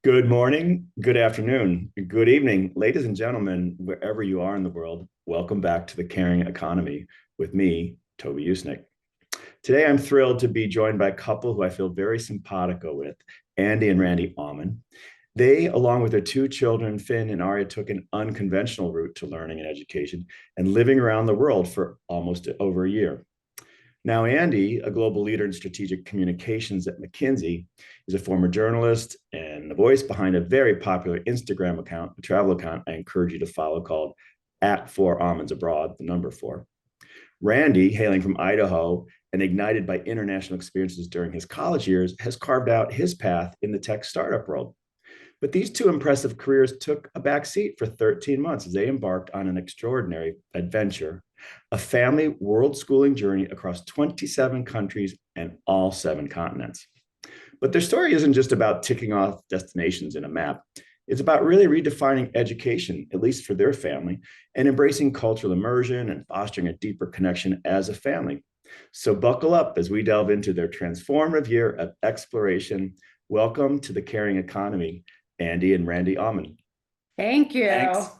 Good morning, good afternoon, good evening, ladies and gentlemen, wherever you are in the world. Welcome back to the Caring Economy with me, Toby Usnik. Today, I'm thrilled to be joined by a couple who I feel very simpatico with, Andy and Randy Almond. They, along with their two children, Finn and Arya, took an unconventional route to learning and education and living around the world for almost over a year. Now, Andy, a global leader in strategic communications at McKinsey, is a former journalist and the voice behind a very popular Instagram account, a travel account I encourage you to follow called @4almondsabroad, the number four. Randy, hailing from Idaho and ignited by international experiences during his college years, has carved out his path in the tech startup world. But these two impressive careers took a backseat for 13 months as they embarked on an extraordinary adventure, a family world schooling journey across 27 countries and all 7 continents. But their story isn't just about ticking off destinations in a map. It's about really redefining education, at least for their family, and embracing cultural immersion and fostering a deeper connection as a family. So buckle up as we delve into their transformative year of exploration. Welcome to the Caring Economy, Andy and Randy Almond. Thank you. Thanks.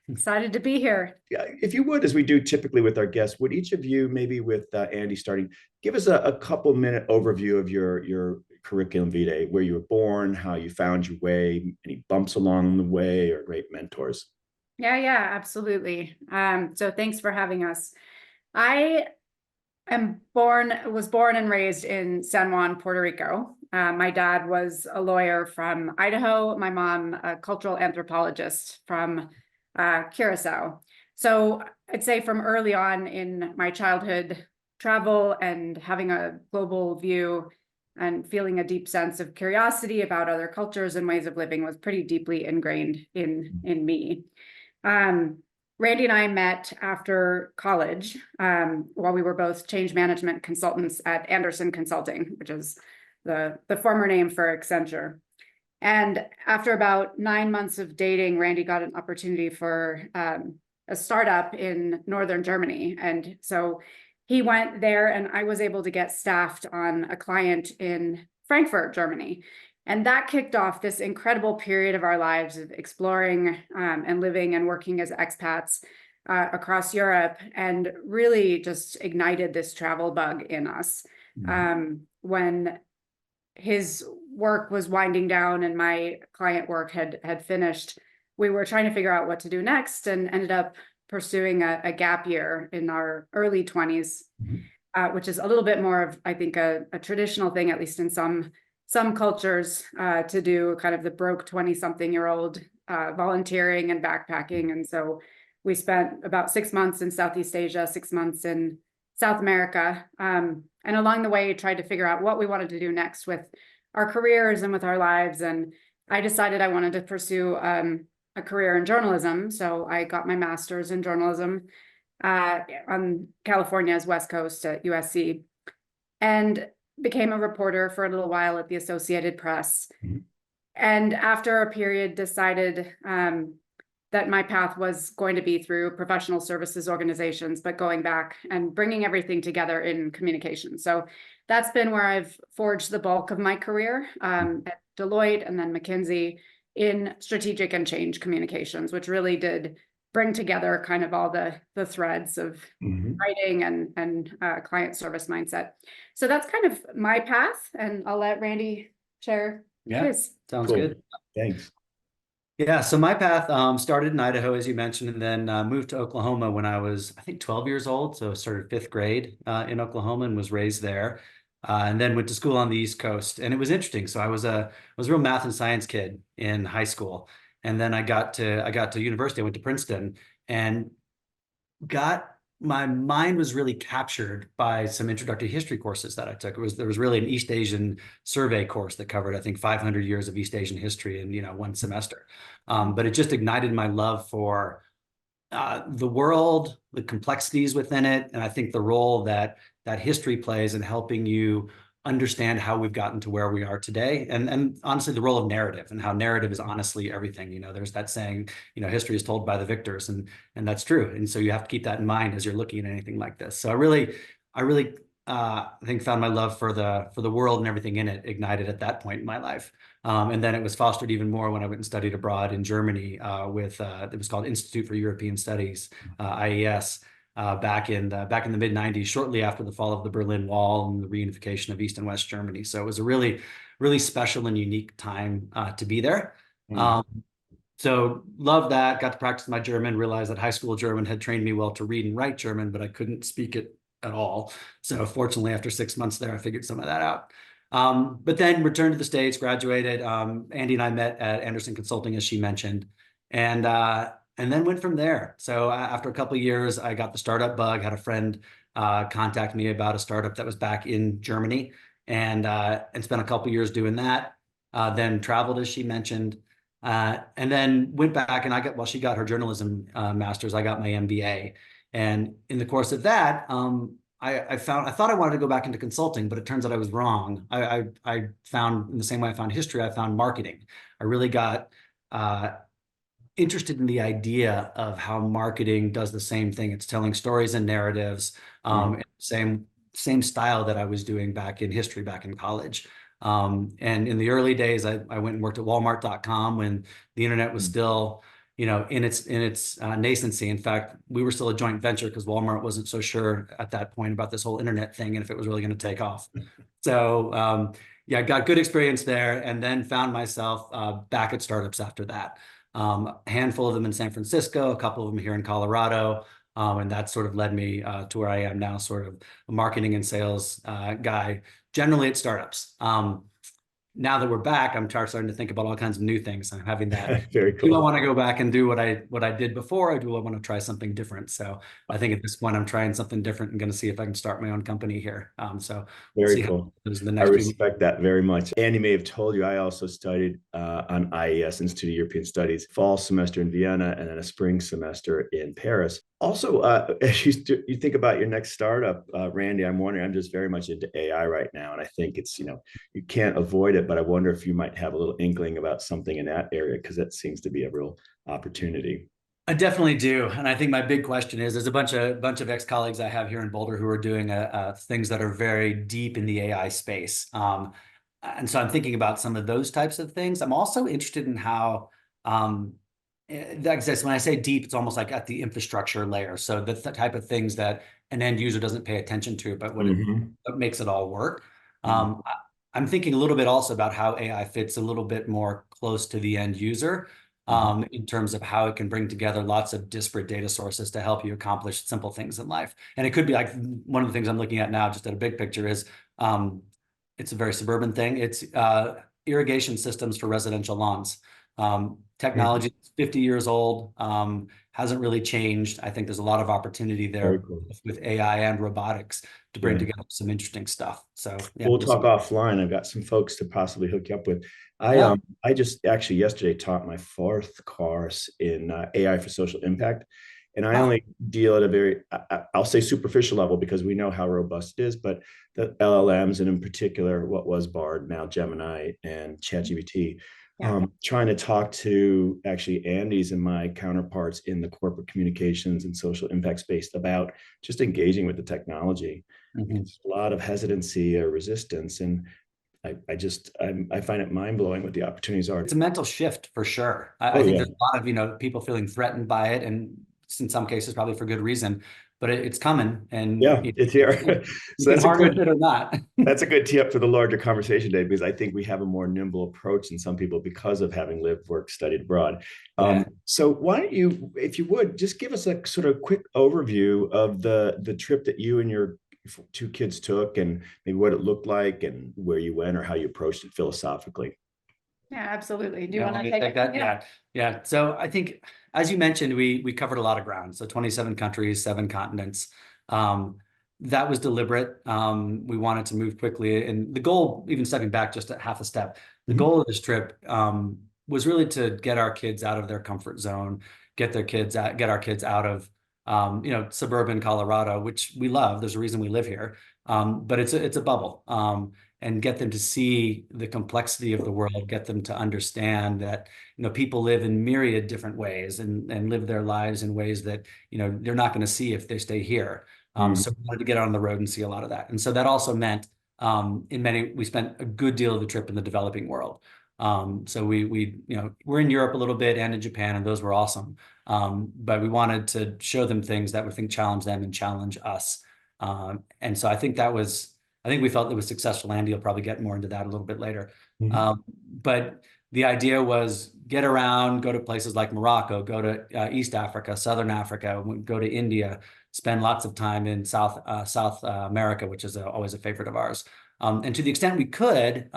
Excited to be here. Yeah, if you would, as we do typically with our guests, would each of you, maybe with Andy starting, give us a couple minute overview of your curriculum vitae, where you were born, how you found your way, any bumps along the way, or great mentors? Yeah, absolutely. So thanks for having us. I was born and raised in San Juan, Puerto Rico. My dad was a lawyer from Idaho. My mom, a cultural anthropologist from Curacao. So I'd say from early on in my childhood, travel and having a global view and feeling a deep sense of curiosity about other cultures and ways of living was pretty deeply ingrained in me. Randy and I met after college while we were both change management consultants at Andersen Consulting, which is the former name for Accenture. And after about 9 months of dating, Randy got an opportunity for a startup in Northern Germany. And so he went there and I was able to get staffed on a client in Frankfurt, Germany. And that kicked off this incredible period of our lives of exploring and living and working as expats across Europe, and really just ignited this travel bug in us. When his work was winding down and my client work had finished, we were trying to figure out what to do next and ended up pursuing a gap year in our early 20s, which is a little bit more of, I think, a traditional thing, at least in some cultures, to do kind of the broke 20-something-year-old volunteering and backpacking. And so we spent about 6 months in Southeast Asia, 6 months in South America. And along the way, tried to figure out what we wanted to do next with our careers and with our lives. And I decided I wanted to pursue a career in journalism. So I got my master's in journalism on California's West Coast at USC, and became a reporter for a little while at the Associated Press. And after a period, decided that my path was going to be through professional services organizations, but going back and bringing everything together in communication. So that's been where I've forged the bulk of my career at Deloitte and then McKinsey in strategic and change communications, which really did bring together kind of all the threads of writing and client service mindset. So that's kind of my path, and I'll let Randy share his. Sounds good. Thanks. Yeah, so my path started in Idaho, as you mentioned, and then moved to Oklahoma when I was, I think, 12 years old. So I started 5th grade in Oklahoma and was raised there, and then went to school on the East Coast. And it was interesting. So I was a real math and science kid in high school, and then I got to university. I went to Princeton and my mind was really captured by some introductory history courses that I took. There was really an East Asian survey course that covered, I think, 500 years of East Asian history in 1 semester. But it just ignited my love for the world, the complexities within it, and I think the role that history plays in helping you understand how we've gotten to where we are today, and honestly the role of narrative, and how narrative is honestly everything. There's that saying, history is told by the victors, and that's true. And so you have to keep that in mind as you're looking at anything like this. So I really I think found my love for the world and everything in it ignited at that point in my life. And then it was fostered even more when I went and studied abroad in Germany with it was called Institute for European Studies, IES, back in the mid 90s, shortly after the fall of the Berlin Wall and the reunification of East and West Germany. So it was a really, really special and unique time to be there. So loved that, got to practice my German, realized that high school German had trained me well to read and write German, but I couldn't speak it at all. So fortunately, after 6 months there, I figured some of that out. But then returned to the States, graduated. Andy and I met at Anderson Consulting, as she mentioned, and then went from there. So after a couple of years, I got the startup bug, had a friend contact me about a startup that was back in Germany, and spent a couple of years doing that. Then traveled, as she mentioned. And then went back and while she got her journalism master's, I got my MBA. And in the course of that, I thought I wanted to go back into consulting, but it turns out I was wrong. I found, in the same way I found history, I found marketing. I really got interested in the idea of how marketing does the same thing. It's telling stories and narratives, same style that I was doing back in history, back in college. And in the early days, I went and worked at Walmart.com when the internet was still, in its nascency. In fact, we were still a joint venture because Walmart wasn't so sure at that point about this whole internet thing and if it was really going to take off. So yeah, I got good experience there, and then found myself back at startups after that. A handful of them in San Francisco, a couple of them here in Colorado. And that sort of led me to where I am now, sort of a marketing and sales guy, generally at startups. Now that we're back, I'm starting to think about all kinds of new things. I'm having that. Very cool. Do I want to go back and do what I did before, or do I want to try something different? So I think at this point, I'm trying something different and going to see if I can start my own company here. So we'll Very see cool. how the I next respect that very much. Andy may have told you I also studied on IES, Institute of European Studies, fall semester in Vienna and then a spring semester in Paris. Also, as you think about your next startup, Randy, I'm wondering, I'm just very much into AI right now. And I think it's, you can't avoid it, but I wonder if you might have a little inkling about something in that area, because that seems to be a real opportunity. I definitely do. And I think my big question is, there's a bunch of ex-colleagues I have here in Boulder who are doing things that are very deep in the AI space. And so I'm thinking about some of those types of things. I'm also interested in how, like I said, when I say deep, it's almost like at the infrastructure layer. So the type of things that an end user doesn't pay attention to, but what makes it all work. I'm thinking a little bit also about how AI fits a little bit more close to the end user. In terms of how it can bring together lots of disparate data sources to help you accomplish simple things in life. And it could be like one of the things I'm looking at now, just at a big picture, is it's a very suburban thing. It's irrigation systems for residential lawns. Technology is 50 years old, hasn't really changed. I think there's a lot of opportunity there with AI and robotics to bring together some interesting stuff. So yeah, we'll talk offline. I've got some folks to possibly hook you up with. I just actually yesterday taught my 4th course in AI for social impact. And I only deal at a very, I'll say superficial level, because we know how robust it is, but the LLMs, and in particular, what was Bard, now Gemini and ChatGPT, trying to talk to actually Andy's and my counterparts in the corporate communications and social impact space about just engaging with the technology. There's a lot of hesitancy or resistance. And I find it mind-blowing what the opportunities are. It's a mental shift for sure. I think there's a lot of, people feeling threatened by it, and in some cases probably for good reason, but it's coming, and it's here. So that's a good, it or not. That's a good tee up for the larger conversation today, because I think we have a more nimble approach than some people because of having lived, worked, studied abroad. So why don't you, if you would, just give us a sort of quick overview of the trip that you and your 2 kids took, and maybe what it looked like and where you went or how you approached it philosophically. Yeah, absolutely. Do you want to take that? Yeah. So I think, as you mentioned, we covered a lot of ground. So 27 countries, 7 continents. That was deliberate. We wanted to move quickly. And the goal, even stepping back just a half a step, the goal of this trip was really to get our kids out of their comfort zone, get our kids out of suburban Colorado, which we love. There's a reason we live here, but it's a bubble, and get them to see the complexity of the world, get them to understand that, people live in myriad different ways and live their lives in ways that, they're not going to see if they stay here. So we wanted to get on the road and see a lot of that. And so that also meant, we spent a good deal of the trip in the developing world. So we're in Europe a little bit and in Japan, and those were awesome. But we wanted to show them things that we think challenge them and challenge us. And so I think we felt it was successful. Andy will probably get more into that a little bit later. But the idea was get around, go to places like Morocco, go to East Africa, Southern Africa, go to India, spend lots of time in South America, which is always a favorite of ours. And to the extent we could,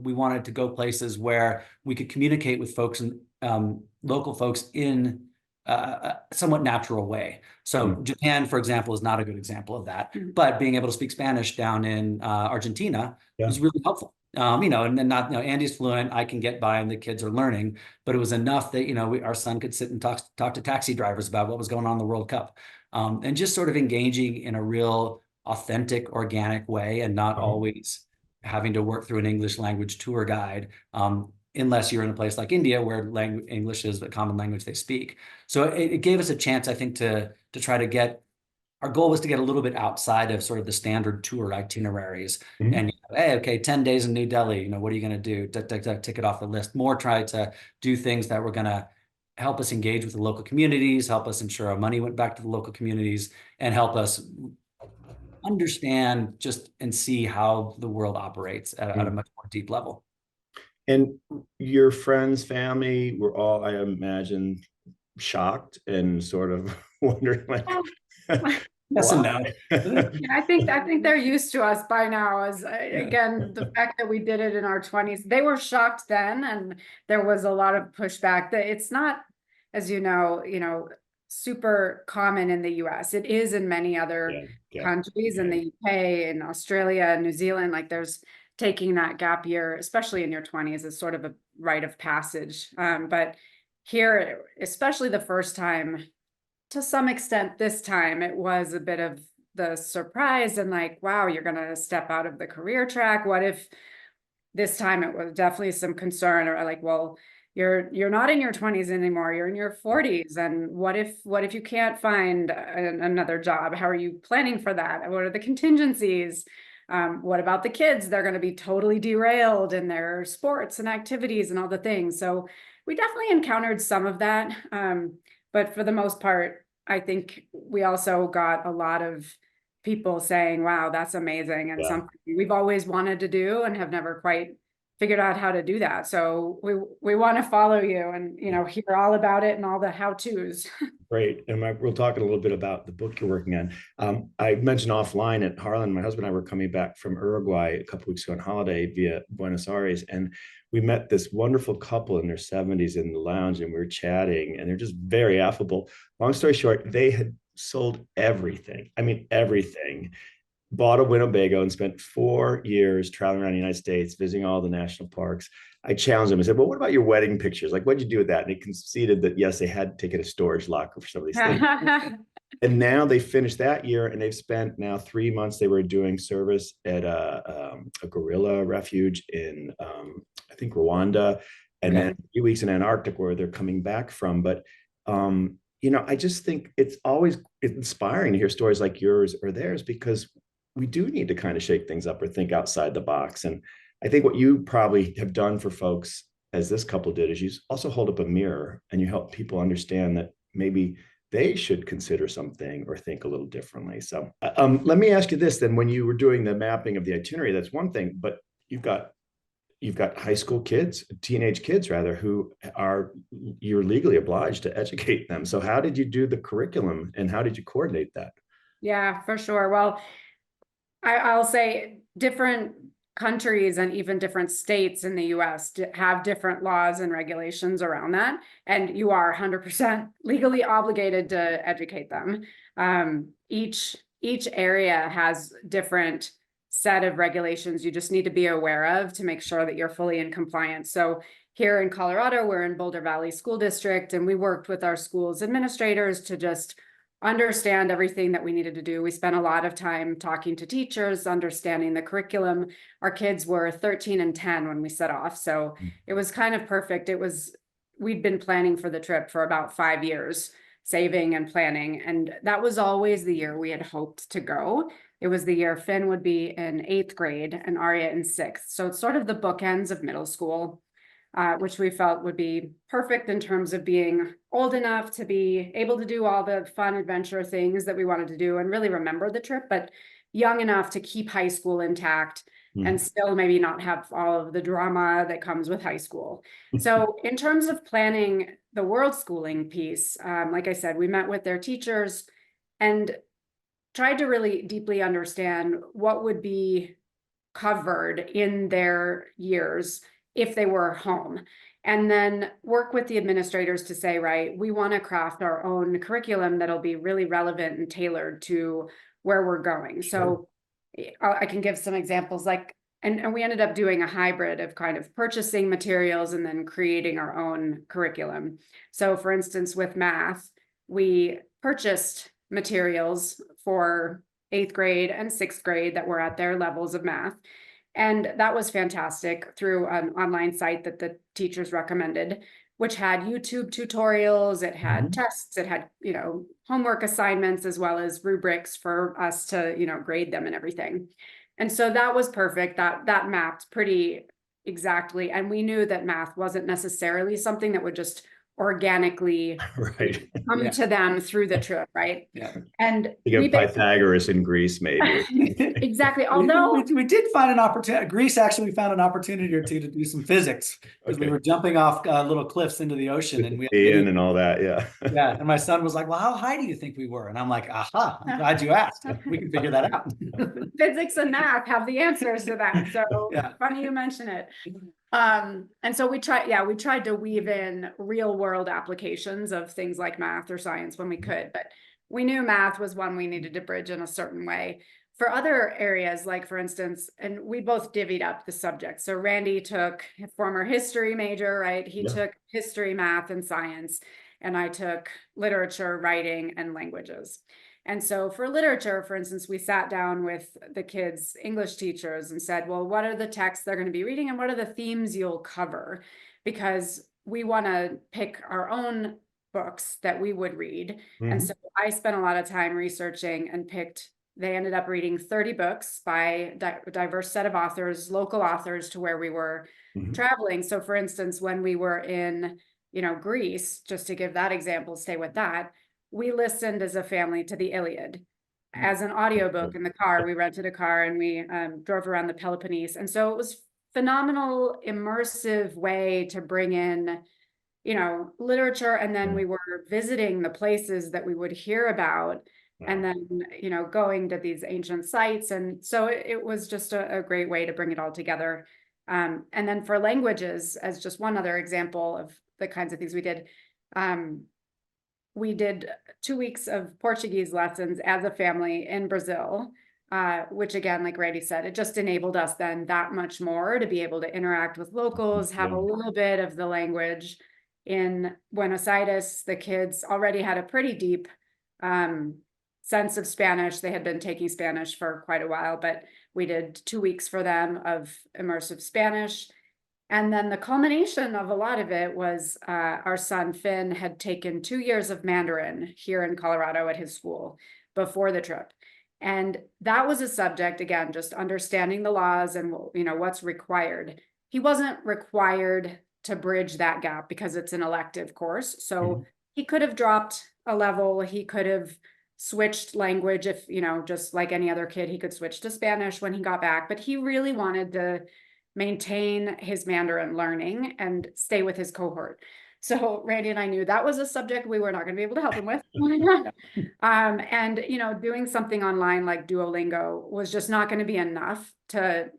we wanted to go places where we could communicate with folks and local folks in a somewhat natural way. So Japan, for example, is not a good example of that. But being able to speak Spanish down in Argentina was really helpful. And not, Andy's fluent, I can get by and the kids are learning, but it was enough that, our son could sit and talk to taxi drivers about what was going on in the World Cup. And just sort of engaging in a real authentic, organic way, and not always having to work through an English language tour guide, unless you're in a place like India where English is the common language they speak. So it gave us a chance, I think, to try to get. Our goal was to get a little bit outside of sort of the standard tour itineraries. And hey, okay, 10 days in New Delhi, what are you going to do? Tick it off the list. More try to do things that were going to help us engage with the local communities, help us ensure our money went back to the local communities, and help us understand and see how the world operates at a much more deep level. And your friends, family were all, I imagine, shocked and sort of wondering, like, yes and no. I think they're used to us by now. As again, the fact that we did it in our 20s, they were shocked then, and there was a lot of pushback. That it's not, as super common in the US. It is in many other countries, in the UK, in Australia, New Zealand. Like there's taking that gap year, especially in your 20s, is sort of a rite of passage. But here, especially the first time, to some extent, this time, it was a bit of the surprise and like, wow, you're going to step out of the career track. What if this time it was definitely some concern, or like, well, you're not in your 20s anymore, you're in your 40s. And what if you can't find another job? How are you planning for that? What are the contingencies? What about the kids? They're going to be totally derailed in their sports and activities and all the things. So we definitely encountered some of that. But for the most part, I think we also got a lot of people saying, wow, that's amazing. And something we've always wanted to do and have never quite figured out how to do that. So we want to follow you and, hear all about it and all the how-tos. Great. And we'll talk a little bit about the book you're working on. I mentioned offline at Harlan, my husband and I were coming back from Uruguay a couple of weeks ago on holiday via Buenos Aires. And we met this wonderful couple in their 70s in the lounge, and we were chatting, and they're just very affable. Long story short, they had sold everything. I mean, everything. Bought a Winnebago and spent 4 years traveling around the United States, visiting all the national parks. I challenged him and said, well, what about your wedding pictures? Like, what'd you do with that? And he conceded that, yes, they had taken a storage locker for some of these things. And now they finished that year, and they've spent now 3 months. They were doing service at a gorilla refuge in, I think, Rwanda, and then 3 weeks in Antarctica, where they're coming back from. But, I just think it's always inspiring to hear stories like yours or theirs, because we do need to kind of shake things up or think outside the box. And I think what you probably have done for folks, as this couple did, is you also hold up a mirror and you help people understand that maybe they should consider something or think a little differently. So let me ask you this then. When you were doing the mapping of the itinerary, that's one thing, but you've got high school kids, teenage kids rather, you're legally obliged to educate them. So how did you do the curriculum, and how did you coordinate that? Yeah, for sure. Well, I'll say different countries and even different states in the US have different laws and regulations around that. And you are 100% legally obligated to educate them. Each area has different set of regulations you just need to be aware of to make sure that you're fully in compliance. So here in Colorado, we're in Boulder Valley School District, and we worked with our schools administrators to just understand everything that we needed to do. We spent a lot of time talking to teachers, understanding the curriculum. Our kids were 13 and 10 when we set off. So it was kind of perfect. We'd been planning for the trip for about 5 years, saving and planning. And that was always the year we had hoped to go. It was the year Finn would be in 8th grade and Arya in 6th. So it's sort of the bookends of middle school. which we felt would be perfect in terms of being old enough to be able to do all the fun adventure things that we wanted to do and really remember the trip, but young enough to keep high school intact and still maybe not have all of the drama that comes with high school. So in terms of planning the WorldSchooling piece, like I said, we met with their teachers and tried to really deeply understand what would be covered in their years if they were home. And then work with the administrators to say, right, we want to craft our own curriculum that'll be really relevant and tailored to where we're going. So I can give some examples like, and we ended up doing a hybrid of kind of purchasing materials and then creating our own curriculum. So for instance, with math, we purchased materials for 8th grade and 6th grade that were at their levels of math. And that was fantastic through an online site that the teachers recommended, which had YouTube tutorials, it had tests, it had, homework assignments, as well as rubrics for us to, grade them and everything. And so that was perfect. That mapped pretty exactly. And we knew that math wasn't necessarily something that would just organically come to them through the trip, right? And you get Pythagoras in Greece, maybe. Exactly. Although we did find an opportunity. Greece actually, we found an opportunity or two to do some physics because we were jumping off little cliffs into the ocean, and we had and all that. Yeah. And my son was like, "Well, how high do you think we were?" And I'm like, "Aha! I'm glad you asked. We can figure that out." Physics and math have the answers to that. So funny you mention it. And so we tried to weave in real world applications of things like math or science when we could, but we knew math was one we needed to bridge in a certain way. For other areas, like for instance, and we both divvied up the subject. So Randy took a former history major, right? He took history, math, and science, and I took literature, writing, and languages. And so for literature, for instance, we sat down with the kids' English teachers and said, well, what are the texts they're going to be reading and what are the themes you'll cover? Because we want to pick our own books that we would read. And so I spent a lot of time researching and they ended up reading 30 books by a diverse set of authors, local authors to where we were traveling. So for instance, when we were in, Greece, just to give that example, stay with that, we listened as a family to the Iliad as an audiobook in the car. We rented a car and we drove around the Peloponnese. And so it was phenomenal, immersive way to bring in, literature. And then we were visiting the places that we would hear about and then, going to these ancient sites. And so it was just a great way to bring it all together. And then for languages, as just one other example of the kinds of things we did 2 weeks of Portuguese lessons as a family in Brazil, which again, like Randy said, it just enabled us then that much more to be able to interact with locals, have a little bit of the language. In Buenos Aires, the kids already had a pretty deep sense of Spanish. They had been taking Spanish for quite a while, but we did 2 weeks for them of immersive Spanish. And then the culmination of a lot of it was our son Finn had taken 2 years of Mandarin here in Colorado at his school before the trip. And that was a subject, again, just understanding the laws and what's required. He wasn't required to bridge that gap because it's an elective course. So he could have dropped a level. He could have switched language if, just like any other kid, he could switch to Spanish when he got back. But he really wanted to maintain his Mandarin learning and stay with his cohort. So Randy and I knew that was a subject we were not going to be able to help him with. And, doing something online like Duolingo was just not going to be enough to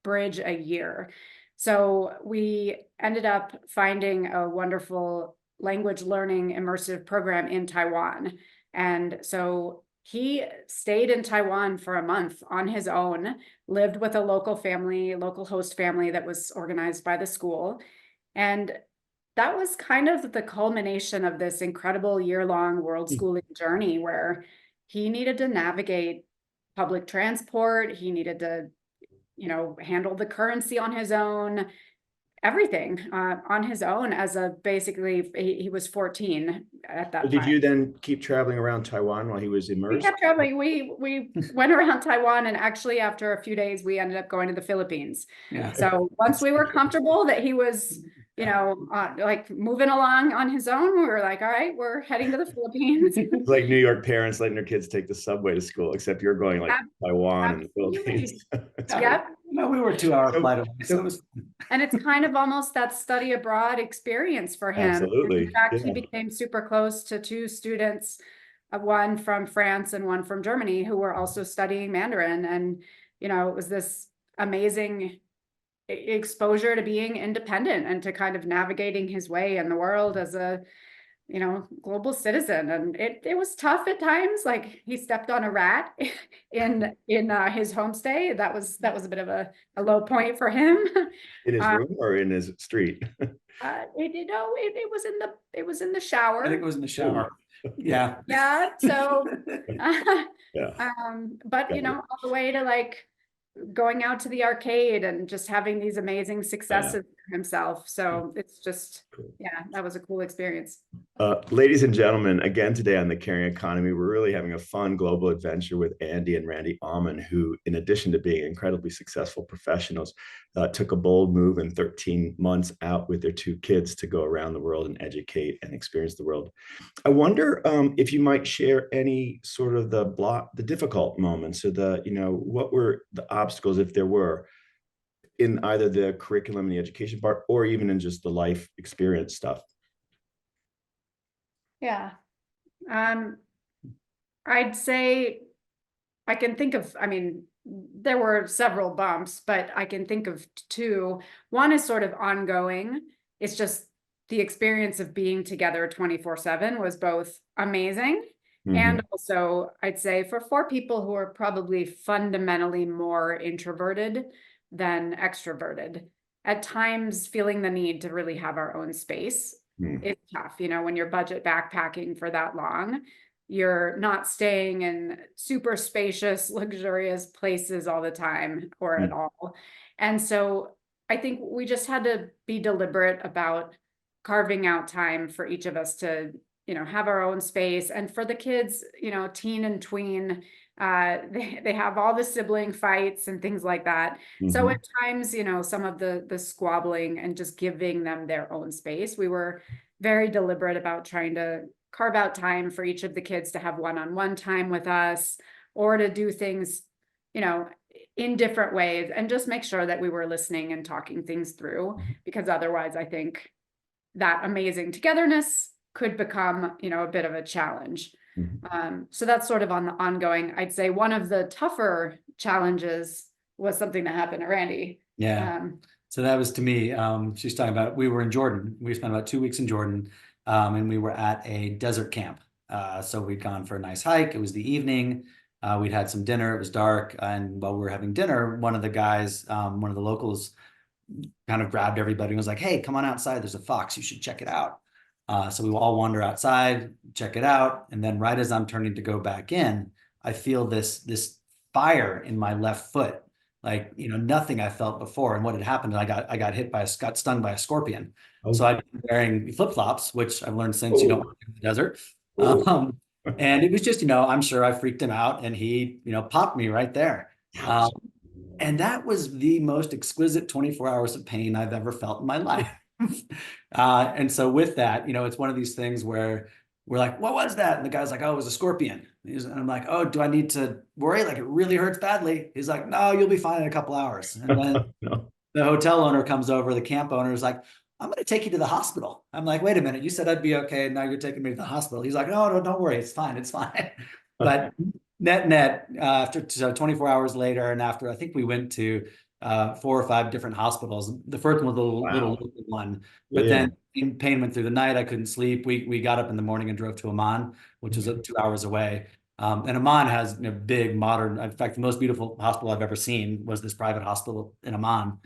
bridge a year. So we ended up finding a wonderful language learning immersive program in Taiwan. And so he stayed in Taiwan for a month on his own, lived with a local host family that was organized by the school. And that was kind of the culmination of this incredible year-long WorldSchooling journey where he needed to navigate public transport. He needed to, handle the currency on his own, everything on his own basically, he was 14 at that time. Did you then keep traveling around Taiwan while he was immersed? We kept traveling. We went around Taiwan, and actually after a few days, we ended up going to the Philippines. So once we were comfortable that he was like moving along on his own. We were like, all right, we're heading to the Philippines. It's like New York parents letting their kids take the subway to school, except you're going like Taiwan and the Philippines. Yep. No, we were 2 hour flight away. So it was. And it's kind of almost that study abroad experience for him. Absolutely. In fact, he became super close to two students, one from France and one from Germany, who were also studying Mandarin. And, it was this amazing exposure to being independent and to kind of navigating his way in the world as a global citizen. And it was tough at times. Like, he stepped on a rat in his homestay. That was a bit of a low point for him. In his room or in his street? It was in the shower. I think it was in the shower. Yeah. Yeah. So, Yeah. but all the way to like going out to the arcade and just having these amazing successes for himself. So it's just, that was a cool experience. Ladies and gentlemen, again today on the Caring Economy, we're really having a fun global adventure with Andy and Randy Almond, who, in addition to being incredibly successful professionals, took a bold move in 13 months out with their two kids to go around the world and educate and experience the world. I wonder if you might share any sort of the difficult moments, or what were the obstacles, if there were, in either the curriculum and the education part, or even in just the life experience stuff. Yeah. I'd say I can think of, there were several bumps, but I can think of two. One is sort of ongoing. It's just the experience of being together 24/7 was both amazing. Mm-hmm. And also, I'd say for four people who are probably fundamentally more introverted than extroverted, at times feeling the need to really have our own space. It's tough, when you're budget backpacking for that long, you're not staying in super spacious, luxurious places all the time or at all. And so I think we just had to be deliberate about carving out time for each of us to, have our own space. And for the kids, teen and tween, they have all the sibling fights and things like that. So at times, some of the squabbling and just giving them their own space, we were very deliberate about trying to carve out time for each of the kids to have one-on-one time with us, or to do things, in different ways, and just make sure that we were listening and talking things through, because otherwise I think that amazing togetherness could become, a bit of a challenge. So that's sort of on the ongoing. I'd say one of the tougher challenges was something that happened to Randy. Yeah. So that was to me, she's talking about, we were in Jordan. We spent about 2 weeks in Jordan, and we were at a desert camp. So we'd gone for a nice hike. It was the evening. We'd had some dinner. It was dark. And while we were having dinner, one of the guys, one of the locals, kind of grabbed everybody and was like, hey, come on outside. There's a fox. You should check it out. So we all wander outside, check it out. And then right as I'm turning to go back in, I feel this fire in my left foot, like, nothing I felt before. And what had happened, I got got stung by a scorpion. Okay. So I've been wearing flip-flops, which I've learned since you don't want to in the desert. And it was just, I'm sure I freaked him out, and he, popped me right there. And that was the most exquisite 24 hours of pain I've ever felt in my life. And so with that, it's one of these things where we're like, what was that? And the guy's like, oh, it was a scorpion. And I'm like, oh, do I need to worry? Like, it really hurts badly. He's like, no, you'll be fine in a couple hours. And then the hotel owner comes over, the camp owner is like, I'm going to take you to the hospital. I'm like, wait a minute, you said I'd be okay, and now you're taking me to the hospital. He's like, no, don't worry, it's fine. But net, after 24 hours later, and after I think we went to 4 or 5 different hospitals. The first one was a little one, but then pain went through the night. I couldn't sleep. We got up in the morning and drove to Amman, which was 2 hours away. And Amman has big modern, in fact, the most beautiful hospital I've ever seen was this private hospital in Amman.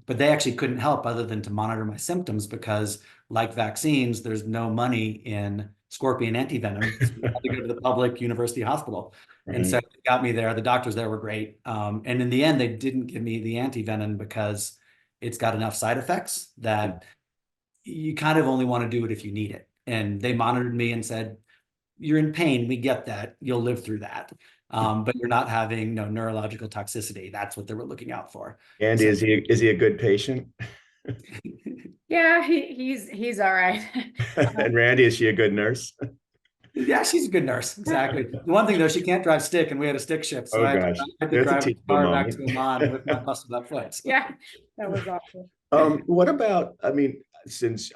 But they actually couldn't help other than to monitor my symptoms, because like vaccines, there's no money in scorpion antivenom. So I had to go to the public university hospital. And so they got me there. The doctors there were great. And in the end, they didn't give me the antivenom because it's got enough side effects that you kind of only want to do it if you need it. And they monitored me and said, you're in pain. We get that. You'll live through that. But you're not having neurological toxicity. That's what they were looking out for. Andy, so, is he a good patient? Yeah, he's all right. And Randy, is she a good nurse? Yeah, she's a good nurse. Exactly. The one thing though, she can't drive stick, and we had a stick shift, so Oh gosh, I had to that's a drive the teachable car back to moment. Oman with my busted up foot. Yeah, that was awful. What about, I mean,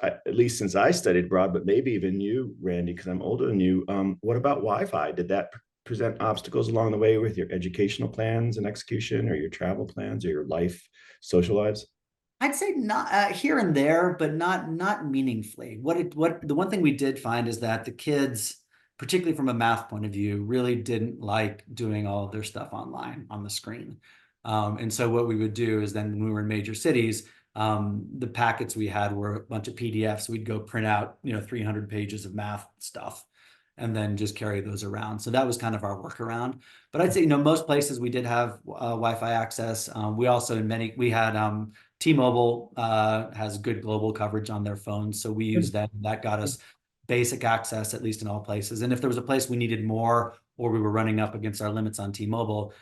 at least since I studied abroad, but maybe even you, Randy, because I'm older than you, what about Wi-Fi? Did that present obstacles along the way with your educational plans and execution, or your travel plans, or your life, social lives? I'd say not here and there, but not meaningfully. What the one thing we did find is that the kids, particularly from a math point of view, really didn't like doing all of their stuff online on the screen. And so what we would do is then when we were in major cities, the packets we had were a bunch of PDFs. We'd go print out, 300 pages of math stuff and then just carry those around. So that was kind of our workaround. But I'd say, most places we did have Wi-Fi access. We also we had T-Mobile has good global coverage on their phones, so we used that. That got us basic access, at least in all places. And if there was a place we needed more, or we were running up against our limits on T-Mobile,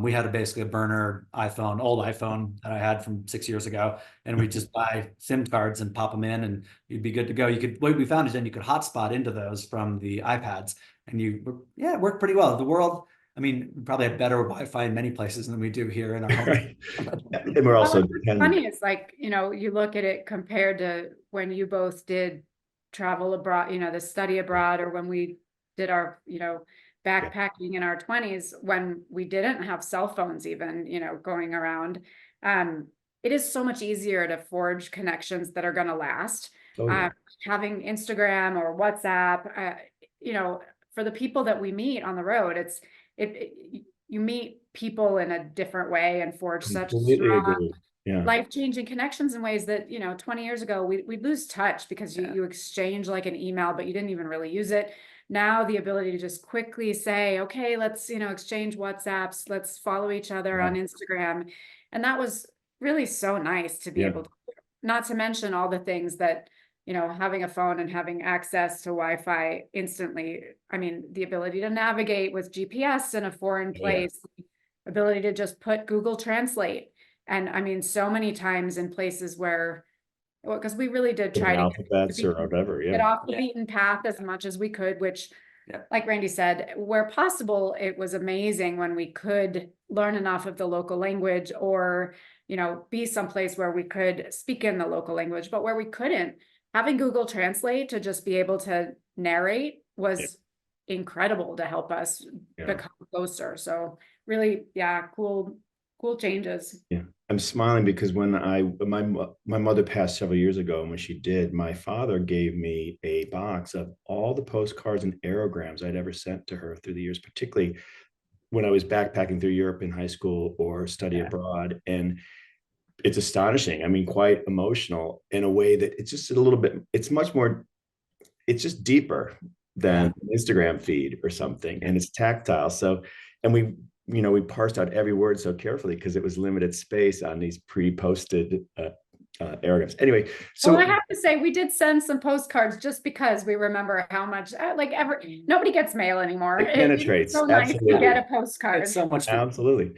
we had basically a burner iPhone, old iPhone that I had from 6 years ago, and we just buy SIM cards and pop them in, and you'd be good to go. What we found is then you could hotspot into those from the iPads, and it worked pretty well. The world, I mean, we probably have better Wi-Fi in many places than we do here in our home. Right. And we're also What's funny is, like, you look at it compared to when you both did travel abroad, the study abroad, or when we did our, backpacking in our 20s, when we didn't have cell phones even, going around. It is so much easier to forge connections that are going to last. Oh, yeah. Having Instagram or WhatsApp, for the people that we meet on the road, you meet people in a different way and forge such Completely strong, agree. Yeah. life-changing connections in ways that 20 years ago we'd lose touch because you exchange like an email, but you didn't even really use it. Now the ability to just quickly say, okay, let's exchange WhatsApps, let's follow each other on Instagram, and that was really so nice to be able to. Not to mention all the things that having a phone and having access to Wi-Fi instantly. I mean, the ability to navigate with GPS in a foreign place, ability to just put Google Translate. And I mean, so many times in places where, because we really did try to alphabets or whatever, get off the beaten path as much as we could, which, like Randy said, where possible, it was amazing when we could learn enough of the local language, or, be someplace where we could speak in the local language. But where we couldn't, having Google Translate to just be able to narrate was incredible to help us become closer. So really, cool changes. Yeah. I'm smiling because when my mother passed several years ago, and when she did, my father gave me a box of all the postcards and aerograms I'd ever sent to her through the years, particularly when I was backpacking through Europe in high school or study abroad. And it's astonishing. I mean, quite emotional in a way that it's just it's much more, it's just deeper than an Instagram feed or something, and it's tactile. So, and we parsed out every word so carefully because it was limited space on these pre-posted airgraphs. Anyway, so I have to say, we did send some postcards just because we remember how much nobody gets mail anymore. It penetrates. It's so nice to get a postcard. It's so much fun. Absolutely.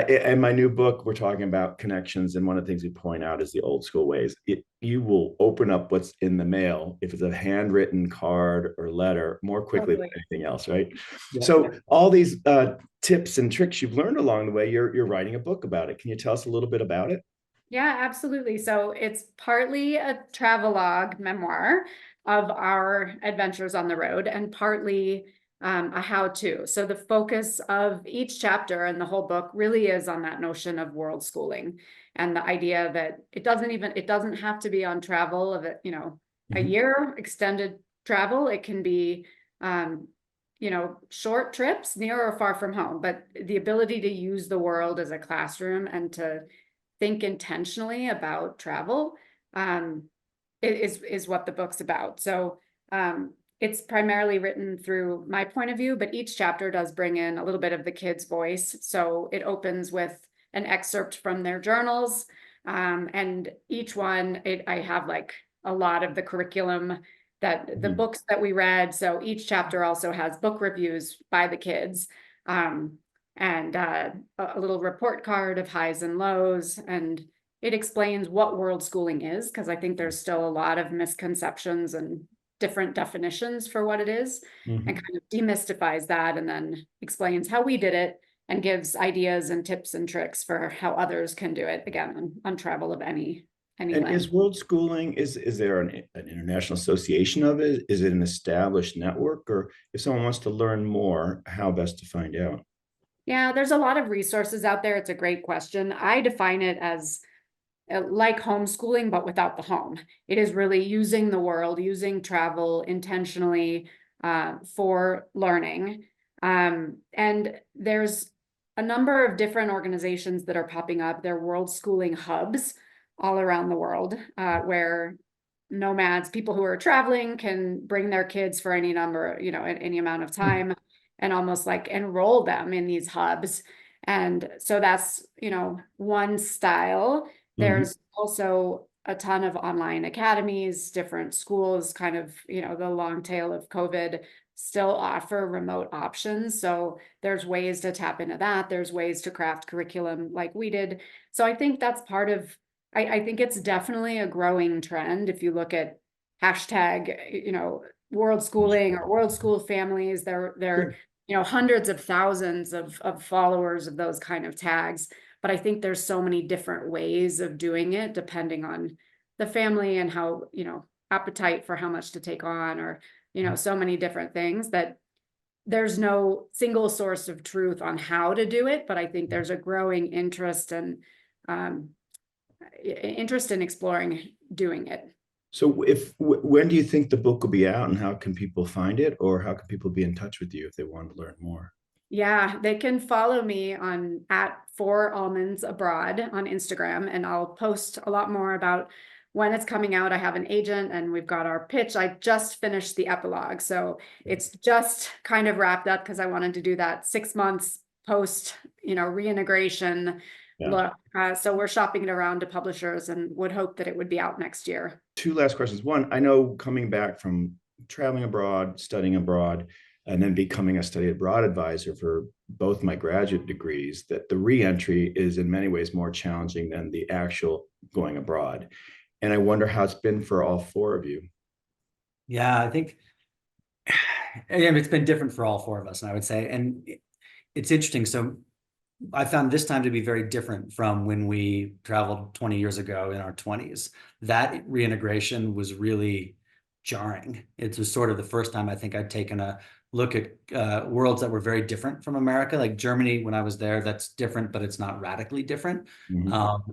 In my new book, we're talking about connections, and one of the things we point out is the old school ways. You will open up what's in the mail, if it's a handwritten card or letter, more quickly than anything else, right? So all these tips and tricks you've learned along the way, you're writing a book about it. Can you tell us a little bit about it? Yeah, absolutely. So it's partly a travelogue memoir of our adventures on the road, and partly a how-to. So the focus of each chapter and the whole book really is on that notion of world schooling, and the idea that it doesn't have to be on travel of a year extended travel. It can be short trips near or far from home, but the ability to use the world as a classroom and to think intentionally about travel is what the book's about. So it's primarily written through my point of view, but each chapter does bring in a little bit of the kids' voice. So it opens with an excerpt from their journals, and each one, I have like a lot of the curriculum that the books that we read. So each chapter also has book reviews by the kids, and a little report card of highs and lows, and it explains what world schooling is, because I think there's still a lot of misconceptions and different definitions for what it is, and kind of demystifies that, and then explains how we did it and gives ideas and tips and tricks for how others can do it, again, on travel of any And length. is WorldSchooling, is there an international association of it? Is it an established network? Or if someone wants to learn more, how best to find out? Yeah, there's a lot of resources out there. It's a great question. I define it as like homeschooling, but without the home. It is really using the world, using travel intentionally for learning. And there's a number of different organizations that are popping up. They're WorldSchooling hubs all around the world, where nomads, people who are traveling, can bring their kids for any number, any amount of time, and almost like enroll them in these hubs. And so that's, one style. There's also a ton of online academies, different schools, kind of, the long tail of COVID still offer remote options. So there's ways to tap into that. There's ways to craft curriculum like we did. So I think that's part of, I think it's definitely a growing trend. If you look at hashtag, WorldSchooling or World School Families, they're hundreds of thousands of followers of those kind of tags. But I think there's so many different ways of doing it, depending on the family and how, appetite for how much to take on, or, so many different things, that there's no single source of truth on how to do it. But I think there's a growing interest in exploring doing it. So when do you think the book will be out, and how can people find it, or how can people be in touch with you if they want to learn more? Yeah, they can follow me on @4almondsabroad on Instagram, and I'll post a lot more about when it's coming out. I have an agent and we've got our pitch. I just finished the epilogue, so it's just kind of wrapped up, because I wanted to do that 6 months post, reintegration look. So we're shopping it around to publishers and would hope that it would be out next year. Two last questions. One, I know coming back from traveling abroad, studying abroad, and then becoming a study abroad advisor for both my graduate degrees, that the reentry is in many ways more challenging than the actual going abroad. And I wonder how it's been for all four of you. Yeah, I think it's been different for all four of us, and I would say, and it's interesting. So I found this time to be very different from when we traveled 20 years ago in our 20s. That reintegration was really jarring. It was sort of the first time I think I'd taken a look at worlds that were very different from America. Like Germany, when I was there, that's different, but it's not radically different.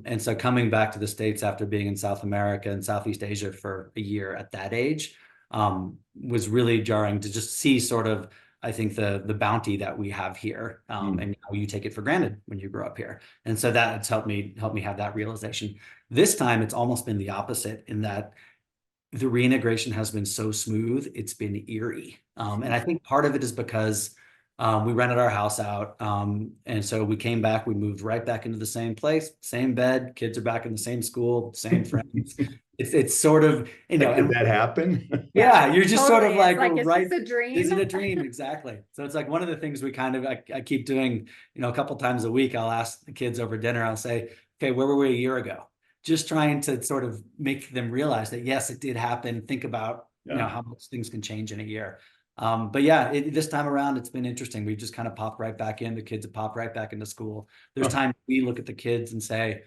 And so coming back to the States after being in South America and Southeast Asia for a year at that age was really jarring to just see sort of, I think, the bounty that we have here, and how you take it for granted when you grow up here. And so that's helped me have that realization. This time, it's almost been the opposite, in that the reintegration has been so smooth, it's been eerie. And I think part of it is because we rented our house out. And so we came back, we moved right back into the same place, same bed, kids are back in the same school, same friends. It's sort of, Did that happen? Yeah, you're just Totally. sort of like, is right. this a dream? Is it a dream? Exactly. So it's like one of the things we kind of, I keep doing, a couple times a week. I'll ask the kids over dinner, I'll say, okay, where were we a year ago? Just trying to sort of make them realize that, yes, it did happen. Think about, how much things can change in a year. But yeah, this time around, it's been interesting. We just kind of popped right back in. The kids have popped right back into school. There's times we look at the kids and say,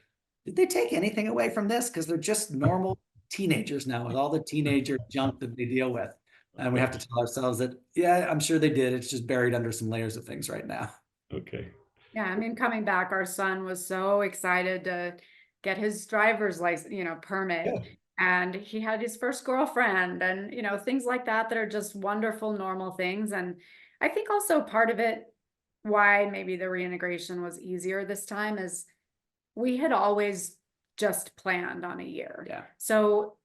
did they take anything away from this? Because they're just normal teenagers now with all the teenager junk that they deal with. And we have to tell ourselves that, yeah, I'm sure they did. It's just buried under some layers of things right now. Okay. Yeah, I mean, coming back, our son was so excited to get his driver's license, permit. Yeah. And he had his first girlfriend, and, things like that are just wonderful, normal things. And I think also part of it, why maybe the reintegration was easier this time, is we had always just planned on a year. Yeah. So,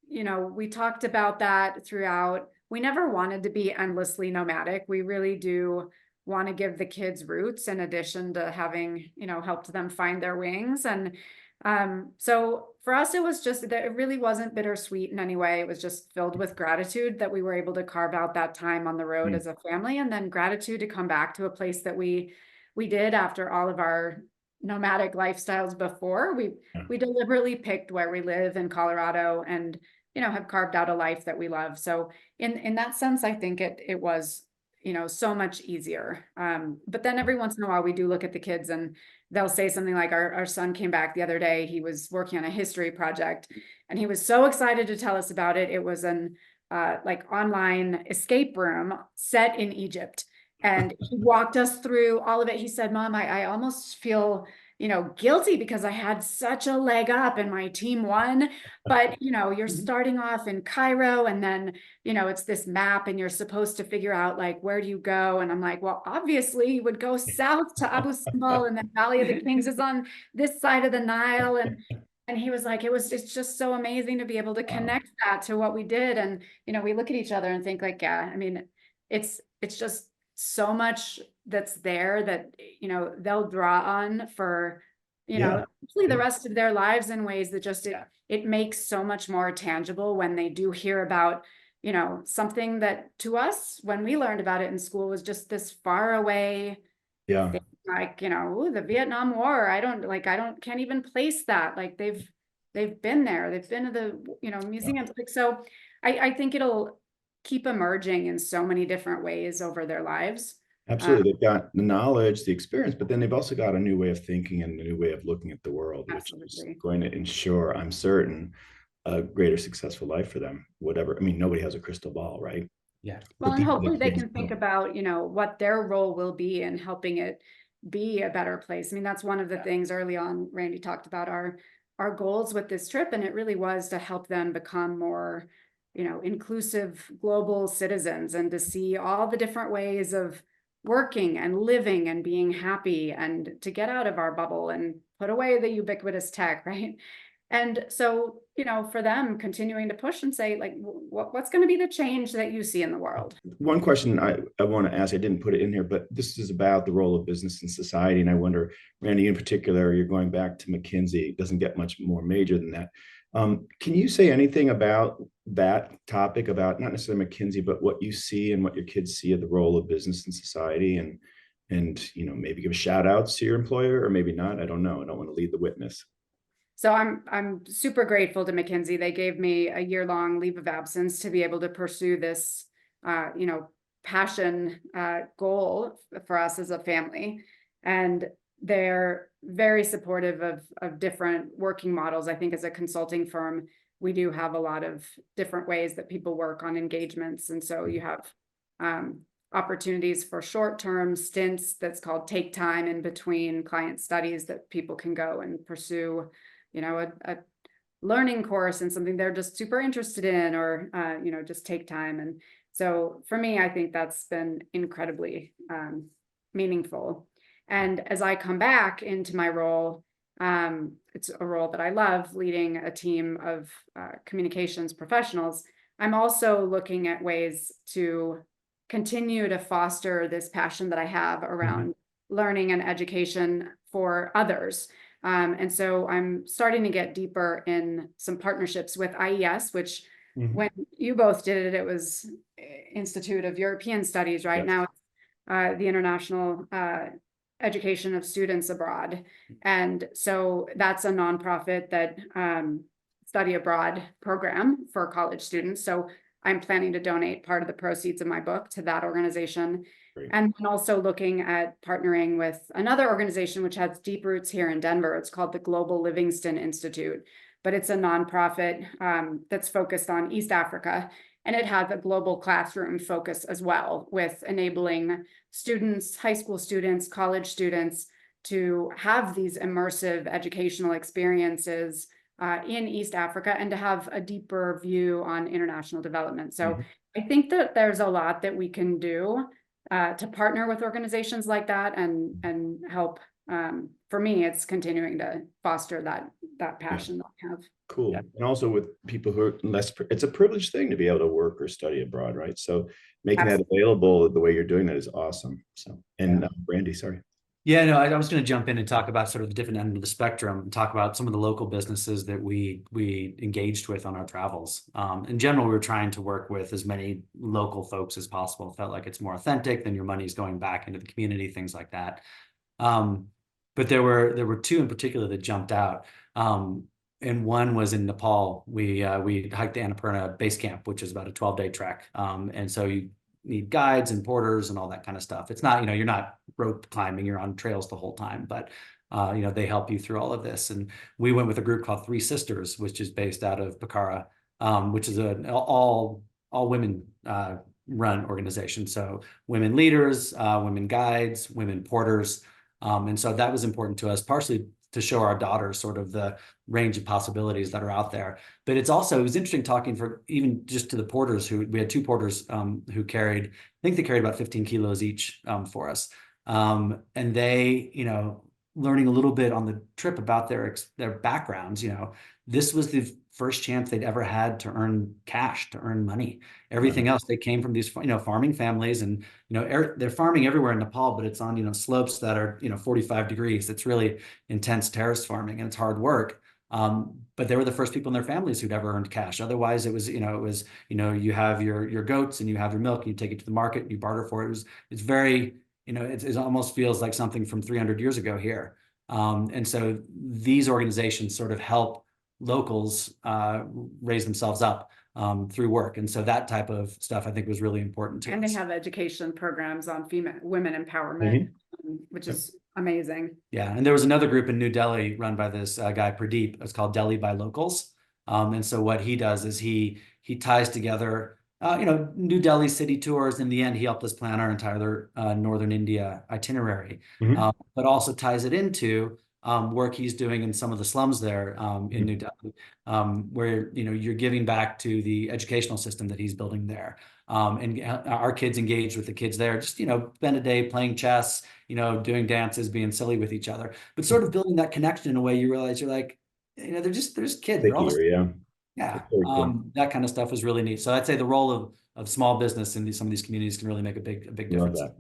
we talked about that throughout. We never wanted to be endlessly nomadic. We really do want to give the kids roots, in addition to having, helped them find their wings. And so for us, it was just that it really wasn't bittersweet in any way. It was just filled with gratitude that we were able to carve out that time on the road as a family, and then gratitude to come back to a place that we did after all of our nomadic lifestyles before. Yeah. We deliberately picked where we live in Colorado and, you know, have carved out a life that we love. So in that sense, I think it was, you know, so much easier. But then every once in a while we do look at the kids and they'll say something like our son came back the other day. He was working on a history project and he was so excited to tell us about it. It was an like online escape room set in Egypt. And he walked us through all of it. He said, Mom, I almost feel, you know, guilty because I had such a leg up and my team won. But, you know, you're starting off in Cairo and then, you know, it's this map and you're supposed to figure out like, where do you go? And I'm like, well, obviously you would go south to Abu Simbel and the Valley of the Kings is on this side of the Nile. And he was like, it's just so amazing to be able to connect that to what we did. And, you know, we look at each other and think like, yeah, I mean, it's just so much that's there that, you know, they'll draw on for, you know, hopefully the rest of their lives in ways that just, it makes so much more tangible when they do hear about, you know, something that to us, when we learned about it in school was just this far away thing, like, you know, ooh, the Vietnam War. Can't even place that. Like they've been there. They've been to the, you know, museums. Like, so I think it'll keep emerging in so many different ways over their lives. Absolutely. They've got the knowledge, the experience, but then they've also got a new way of thinking and a new way of looking at the world, which is going to ensure, I'm certain, a greater successful life for them. Whatever. I mean, nobody has a crystal ball, right? Yeah. Well, and hopefully they can think about, you know, what their role will be in helping it be a better place. I mean, that's one of the things early on, Randy talked about our goals with this trip, and it really was to help them become more, you know, inclusive global citizens and to see all the different ways of working and living and being happy and to get out of our bubble and put away the ubiquitous tech, right? And so, you know, for them continuing to push and say, like, what's going to be the change that you see in the world? One question I want to ask, I didn't put it in here, but this is about the role of business in society. And I wonder, Randy, in particular, you're going back to McKinsey. It doesn't get much more major than that. Can you say anything about that topic, about not necessarily McKinsey, but what you see and what your kids see of the role of business in society, and you know, maybe give shout outs to your employer or maybe not? I don't know. I don't want to lead the witness. So I'm super grateful to McKinsey. They gave me a year-long leave of absence to be able to pursue this, you know, passion goal for us as a family. And they're very supportive of different working models. I think as a consulting firm, we do have a lot of different ways that people work on engagements. And so you have opportunities for short-term stints that's called take time in between client studies that people can go and pursue, you know, a learning course and something they're just super interested in, or, you know, just take time. And so for me, I think that's been incredibly meaningful. And as I come back into my role, it's a role that I love, leading a team of communications professionals. I'm also looking at ways to continue to foster this passion that I have around learning and education for others. And so I'm starting to get deeper in some partnerships with IES, which when you both did it, it was Institute of European Studies. Right now, the International Education of Students Abroad. And so that's a nonprofit that study abroad program for college students. So I'm planning to donate part of the proceeds of my book to that organization. Great. And also looking at partnering with another organization which has deep roots here in Denver. It's called the Global Livingston Institute, but it's a nonprofit that's focused on East Africa. And it has a global classroom focus as well, with enabling students, high school students, college students, to have these immersive educational experiences in East Africa and to have a deeper view on international development. So I think that there's a lot that we can do to partner with organizations like that and help. For me, it's continuing to foster that passion that I have. Cool. Yeah. And also with people who are less, it's a privileged thing to be able to work or study abroad, right? So making that available the way you're doing that is awesome. So, and Brandy, sorry. Yeah, no, I was going to jump in and talk about sort of the different end of the spectrum and talk about some of the local businesses that we engaged with on our travels. In general, we were trying to work with as many local folks as possible. It felt like it's more authentic, then your money's going back into the community, things like that. But there were two in particular that jumped out. And one was in Nepal. We hiked the Annapurna base camp, which is about a 12-day trek. And so you need guides and porters and all that kind of stuff. It's not, you're not rope climbing, you're on trails the whole time, but they help you through all of this. And we went with a group called Three Sisters, which is based out of Pokhara, which is an all women run organization. So women leaders, women guides, women porters. And so that was important to us, partially to show our daughters sort of the range of possibilities that are out there. But it was interesting talking for even just to the porters we had two porters who carried, I think they carried about 15 kilos each for us. And they, learning a little bit on the trip about their backgrounds, this was the first chance they'd ever had to earn cash, to earn money. Everything else, they came from these, farming families, and, they're farming everywhere in Nepal, but it's on, slopes that are, 45 degrees. It's really intense terrace farming, and it's hard work. But they were the first people in their families who'd ever earned cash. Otherwise, you have your goats and you have your milk, and you take it to the market and you barter for it. It's very, it almost feels like something from 300 years ago here. And so these organizations sort of help locals raise themselves up through work. And so that type of stuff, I think, was really important to us. And they have education programs on women empowerment, which is amazing. Yeah. And there was another group in New Delhi run by this guy, Pradeep. It's called Delhi by Locals. And so what he does is he ties together, New Delhi city tours. In the end, he helped us plan our entire Northern India itinerary, but also ties it into work he's doing in some of the slums there in New Delhi, where, you're giving back to the educational system that he's building there. And our kids engaged with the kids there, just, spend a day playing chess, doing dances, being silly with each other, but sort of building that connection in a way you realize you're like, they're just kids. They're all yeah. Cool. That kind of stuff was really neat. So I'd say the role of small business in some of these communities can really make a big difference. Love that.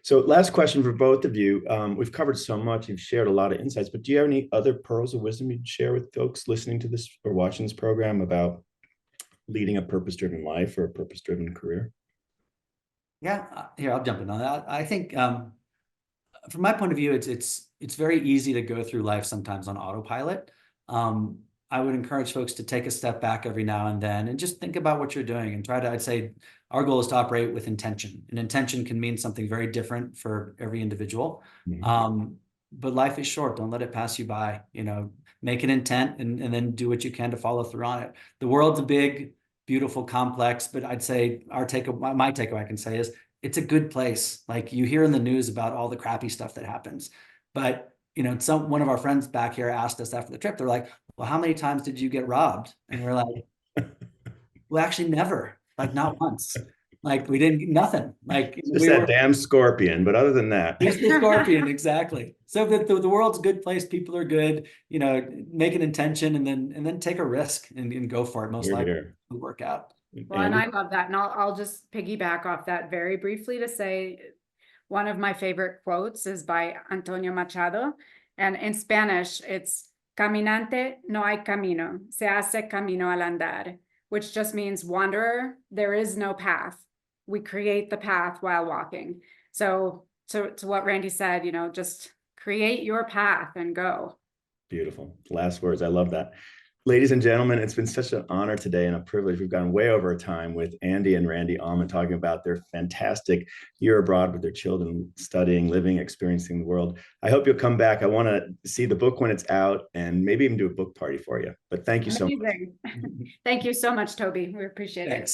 So last question for both of you. We've covered so much. You've shared a lot of insights, but do you have any other pearls of wisdom you'd share with folks listening to this or watching this program about leading a purpose-driven life or a purpose-driven career? Yeah, here, I'll jump in on that. I think from my point of view, it's very easy to go through life sometimes on autopilot. I would encourage folks to take a step back every now and then and just think about what you're doing and I'd say our goal is to operate with intention. And intention can mean something very different for every individual. But life is short. Don't let it pass you by. Make an intent and then do what you can to follow through on it. The world's a big, beautiful, complex, but I'd say my takeaway I can say is it's a good place. Like, you hear in the news about all the crappy stuff that happens, but one of our friends back here asked us after the trip, they're like, well, how many times did you get robbed? And we're like, well, actually never, like not once. Like we didn't, nothing. Like just that damn scorpion, but other than that. Just the scorpion, exactly. So the world's a good place, people are good, make an intention and then take a risk and go for it. Most likely it'll work out. Well, and I love that. And I'll just piggyback off that very briefly to say one of my favorite quotes is by Antonio Machado. And in Spanish, it's caminante no hay camino, se hace camino al andar, which just means wanderer, there is no path. We create the path while walking. So to what Randy said, just create your path and go. Beautiful. Last words. I love that. Ladies and gentlemen, it's been such an honor today and a privilege. We've gone way over time with Andy and Randy Almond talking about their fantastic year abroad with their children, studying, living, experiencing the world. I hope you'll come back. I want to see the book when it's out and maybe even do a book party for you. But thank you so much. Thank you so much, Toby. We appreciate it.